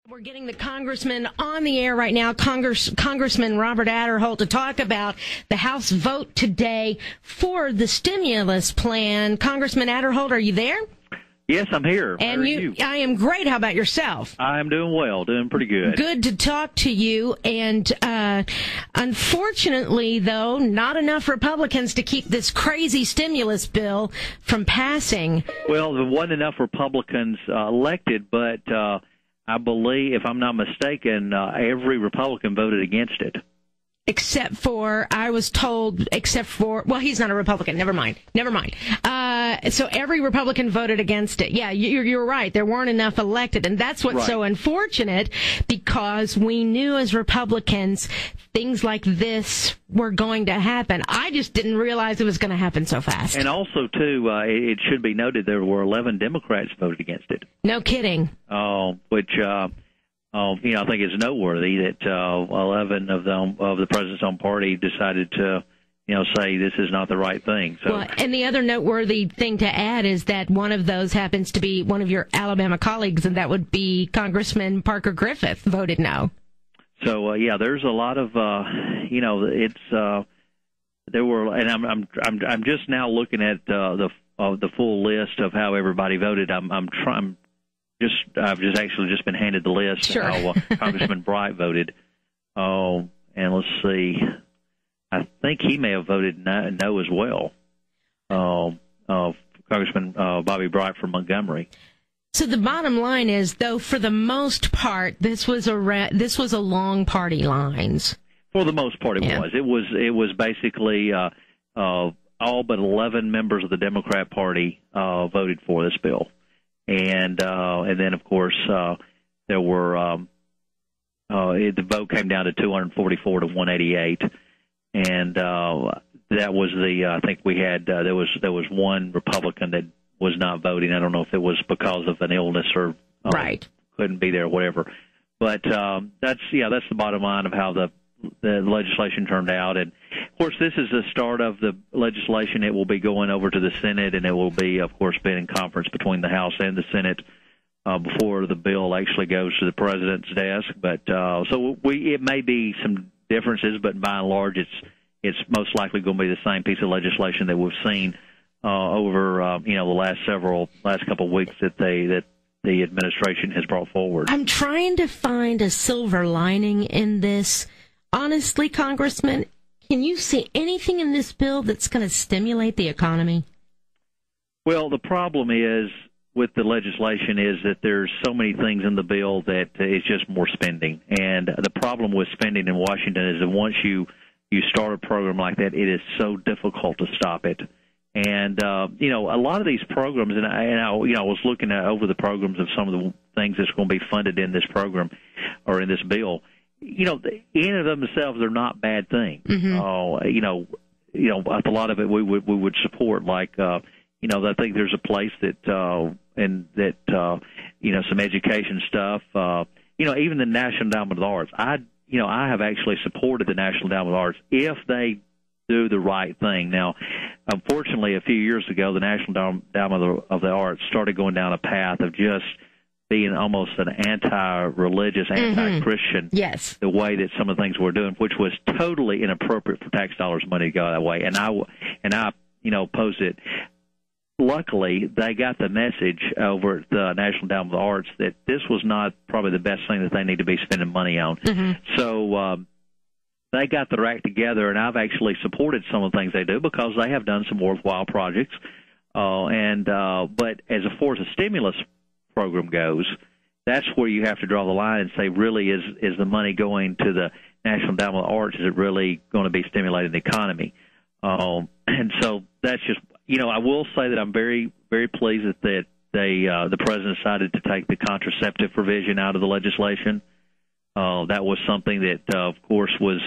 We're getting the congressman on the air right now, Congressman Rep.Aderholt, to talk about the House vote today for the stimulus plan. Congressman Aderholt, are you there? Yes, I'm here. And How are you? I am great. How about yourself? I'm doing well, doing pretty good. Good to talk to you. And unfortunately, though, not enough Republicans to keep this crazy stimulus bill from passing. Well, there wasn't enough Republicans elected, but I believe, if I'm not mistaken, every Republican voted against it. Except for, I was told, well, he's not a Republican. Never mind. So every Republican voted against it. Yeah, you're right. There weren't enough elected. And that's what's so unfortunate, because we knew as Republicans things like this were going to happen. I just didn't realize it was going to happen so fast. And also, too, it should be noted there were 11 Democrats voted against it. No kidding. Which, I think it's noteworthy that 11 of the president's own party decided to, say this is not the right thing. So, well, and the other noteworthy thing to add is that one of those happens to be one of your Alabama colleagues, and that would be Congressman Parker Griffith voted no. So there's a lot of there were, and I'm just now looking at the full list of how everybody voted. I've just been handed the list Sure. of how Congressman Bright voted. And let's see, I think he may have voted no as well. Congressman Bobby Bright from Montgomery. So the bottom line is, though, for the most part, this was along party lines. For the most part, it was. It was basically all but 11 members of the Democrat Party voted for this bill. And then, of course, there were the vote came down to 244 to 188, and that was I think we had there was one Republican that was not voting. I don't know if it was because of an illness or couldn't be there or whatever. But that's the bottom line of how the legislation turned out. And of course, this is the start of the legislation. It will be going over to the Senate, and it will be, of course, being in conference between the House and the Senate before the bill actually goes to the president's desk. But it may be some differences, but by and large, it's most likely going to be the same piece of legislation that we've seen over the last couple of weeks that the administration has brought forward. I'm trying to find a silver lining in this. Honestly, Congressman, can you see anything in this bill that's going to stimulate the economy? Well, the problem is with the legislation is that there's so many things in the bill that it's just more spending. And the problem with spending in Washington is that once you start a program like that, it is so difficult to stop it. And a lot of these programs, and I was looking over the programs of some of the things that's going to be funded in this program or in this bill. In and of themselves, they're not bad things. Mm-hmm. A lot of it we would support. Like, I think there's a place that some education stuff. Even the National Endowment of the Arts. I have actually supported the National Endowment of the Arts if they do the right thing. Now, unfortunately, a few years ago, the National Endowment of the Arts started going down a path of just being almost an anti-religious, anti-Christian, yes, the way that some of the things we're doing, which was totally inappropriate for tax dollars money to go that way. And I opposed it. Luckily, they got the message over at the National Endowment of the Arts that this was not probably the best thing that they need to be spending money on. Mm-hmm. So they got their act together, and I've actually supported some of the things they do because they have done some worthwhile projects. But as far as a stimulus program goes, that's where you have to draw the line and say, really, is the money going to the National Endowment of the Arts? Is it really going to be stimulating the economy? And so that's just, I will say that I'm very, very pleased that the president decided to take the contraceptive provision out of the legislation. That was something that, of course, was,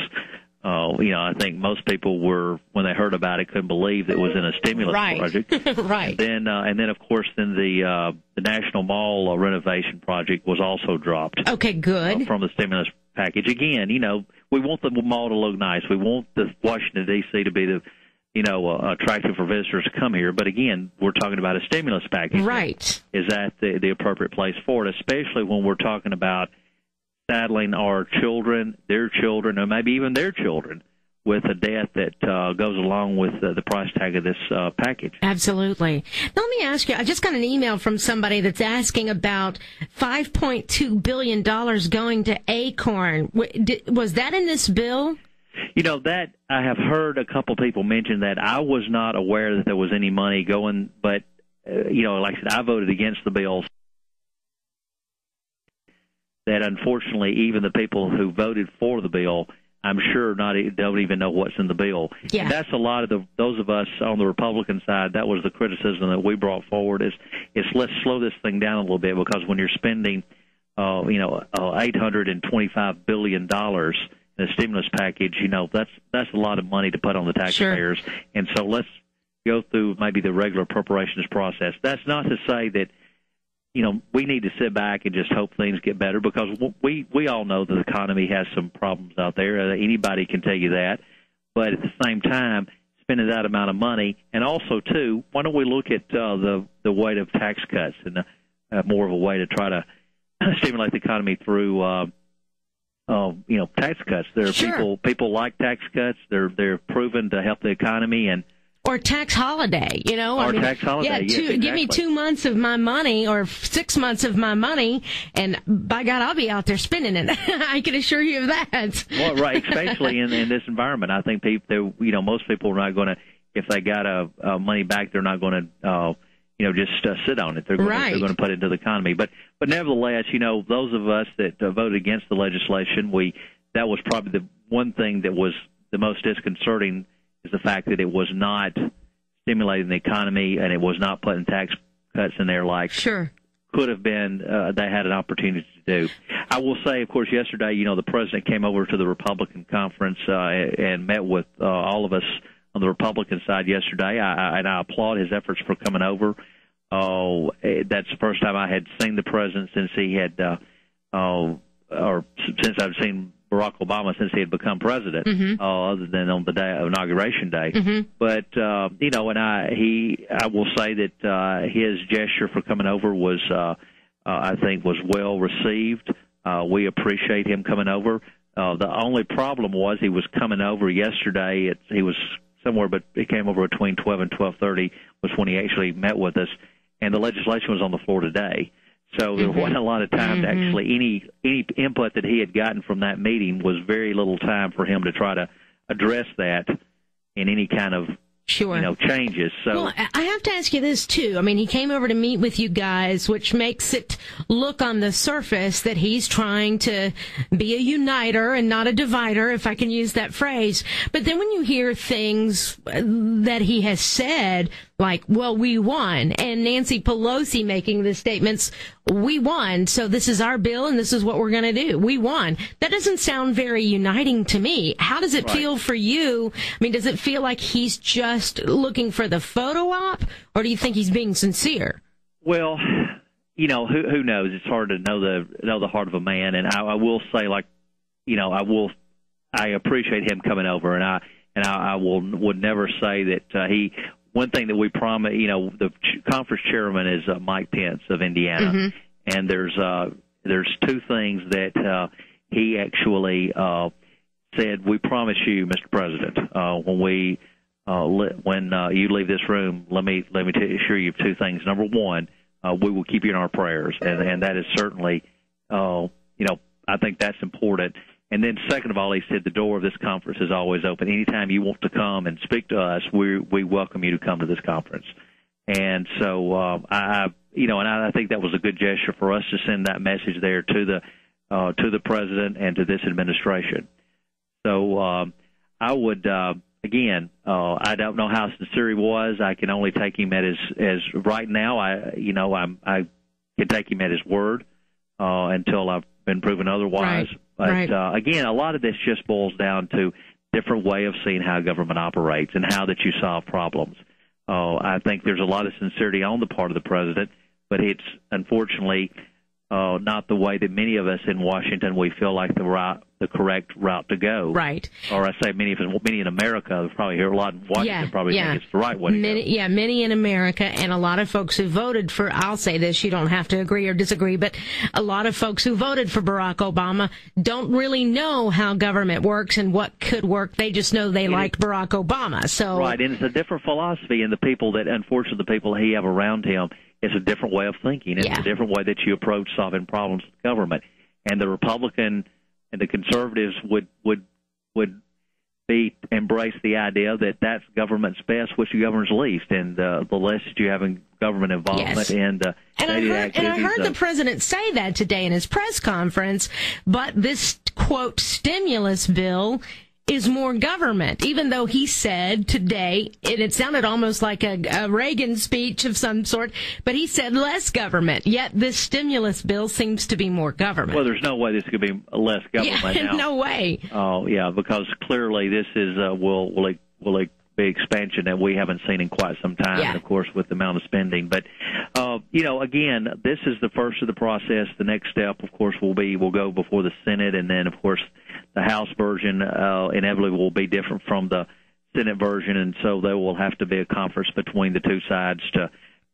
I think most people were, when they heard about it, couldn't believe that it was in a stimulus project. Right. And then, of course, the National Mall renovation project was also dropped. Okay, good. From the stimulus package. Again, we want the mall to look nice. We want the Washington, D.C. to be the, attractive for visitors to come here. But again, we're talking about a stimulus package. Right. Is that the appropriate place for it, especially when we're talking about saddling our children, their children, or maybe even their children with a debt that goes along with the price tag of this package. Absolutely. Now, let me ask you, I just got an email from somebody that's asking about $5.2 billion going to Acorn. Was that in this bill? You know, that I have heard a couple people mention that. I was not aware that there was any money going, but, like I said, I voted against the bill. That unfortunately, even the people who voted for the bill, I'm sure don't even know what's in the bill. Yeah. And that's a lot of those of us on the Republican side. That was the criticism that we brought forward. Is let's slow this thing down a little bit, because when you're spending, $825 billion in a stimulus package, that's a lot of money to put on the taxpayers. Sure. And so let's go through maybe the regular appropriations process. That's not to say that, we need to sit back and just hope things get better, because we all know that the economy has some problems out there. Anybody can tell you that. But at the same time, spending that amount of money, and also, too, why don't we look at the weight of tax cuts and more of a way to try to stimulate the economy through tax cuts. There are Sure. people like tax cuts. They're proven to help the economy, and or tax holiday, tax holiday. Yeah, yes, exactly. Give me 2 months of my money or 6 months of my money, and by God, I'll be out there spending it. I can assure you of that. Well, right, especially in this environment. I think most people are not going to, if they got money back, they're not going to, just sit on it. They're going to put it into the economy. But nevertheless, those of us that voted against the legislation, that was probably the one thing that was the most disconcerting, is the fact that it was not stimulating the economy, and it was not putting tax cuts in there like could have been they had an opportunity to do. I will say, of course, yesterday, the president came over to the Republican conference and met with all of us on the Republican side yesterday. And I applaud his efforts for coming over. That's the first time I had seen the president since he had, or since I've seen Barack Obama since he had become president, other than on the day of Inauguration Day. Mm-hmm. But and I will say that his gesture for coming over was, I think, was well received. We appreciate him coming over. The only problem was he was coming over yesterday. He was somewhere, but he came over between 12 and 12:30 was when he actually met with us, and the legislation was on the floor today. So there wasn't a lot of time to actually any input that he had gotten from that meeting was very little time for him to try to address that in any kind of changes. So, well, I have to ask you this too. I mean, he came over to meet with you guys, which makes it look on the surface that he's trying to be a uniter and not a divider, if I can use that phrase. But then when you hear things that he has said, like, well, we won, and Nancy Pelosi making the statements, we won, so this is our bill and this is what we're going to do. We won. That doesn't sound very uniting to me. How does it feel for you? I mean, does it feel like he's just looking for the photo op, or do you think he's being sincere? Well, who knows? It's hard to know the heart of a man, and I will say, I appreciate him coming over, and I would never say that he. One thing that we promise, the conference chairman is Mike Pence of Indiana, and there's two things that he actually said. We promise you, Mr. President, when you leave this room, let me assure you of two things. Number one, we will keep you in our prayers, and that is certainly, I think that's important. And then, second of all, he said the door of this conference is always open. Anytime you want to come and speak to us, we welcome you to come to this conference. And so, I think that was a good gesture for us to send that message there to the president and to this administration. So, I would again, I don't know how sincere he was. I can only take him at as right now. I can take him at his word until I've been proven otherwise. Right. But again, a lot of this just boils down to different way of seeing how government operates and how that you solve problems. I think there's a lot of sincerity on the part of the president, but it's unfortunately not the way that many of us in Washington we feel like the the correct route to go. Right. Or I say many in America, probably hear a lot in Washington probably think it's the right way to go. Yeah, many in America, and a lot of folks who voted for, I'll say this, you don't have to agree or disagree, but a lot of folks who voted for Barack Obama don't really know how government works and what could work. They just know they liked Barack Obama. So right, and it's a different philosophy, and the people that, unfortunately, the people he have around him, it's a different way of thinking. It's a different way that you approach solving problems with government. And the Republican and the conservatives would embrace the idea that that's government's best, which government's least, and the less that you have in government involvement and I heard the president say that today in his press conference. But this quote stimulus bill is more government, even though he said today, and it sounded almost like a Reagan speech of some sort, but he said less government, yet this stimulus bill seems to be more government. Well, there's no way this could be less government now. No way. Oh, yeah, because clearly this is will be expansion that we haven't seen in quite some time, and of course, with the amount of spending. But, again, this is the first of the process. The next step, of course, will go before the Senate, and then, of course, the House version inevitably will be different from the Senate version, and so there will have to be a conference between the two sides to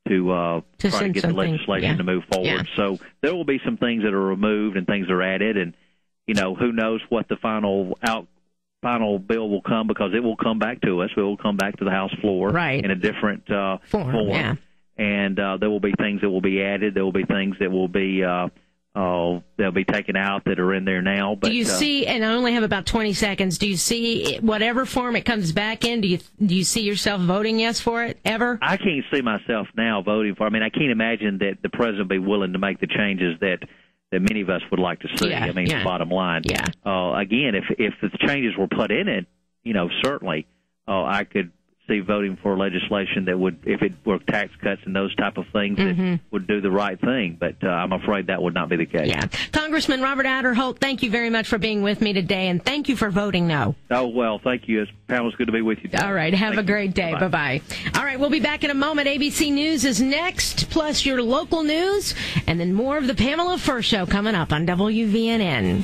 try to get the legislation to move forward. Yeah. So there will be some things that are removed and things that are added, and who knows what the final bill will come, because it will come back to us. It will come back to the House floor in a different form. Yeah. And there will be things that will be added. There will be things that will be they'll be taken out that are in there now. But do you see? And I only have about 20 seconds. Do you see whatever form it comes back in? Do you see yourself voting yes for it ever? I can't see myself now voting for. I mean, I can't imagine that the president would be willing to make the changes that many of us would like to see. I mean, the bottom line. Yeah. Again, if the changes were put in it, certainly I could see voting for legislation that would, if it were tax cuts and those type of things, that would do the right thing. But I'm afraid that would not be the case. Yeah. Congressman Rep.Aderholt, thank you very much for being with me today, and thank you for voting no. Oh, well, thank you. Pamela, good to be with you today. All right. Have a great day. Bye-bye. All right. We'll be back in a moment. ABC News is next, plus your local news, and then more of the Pamela Furr Show coming up on WVNN.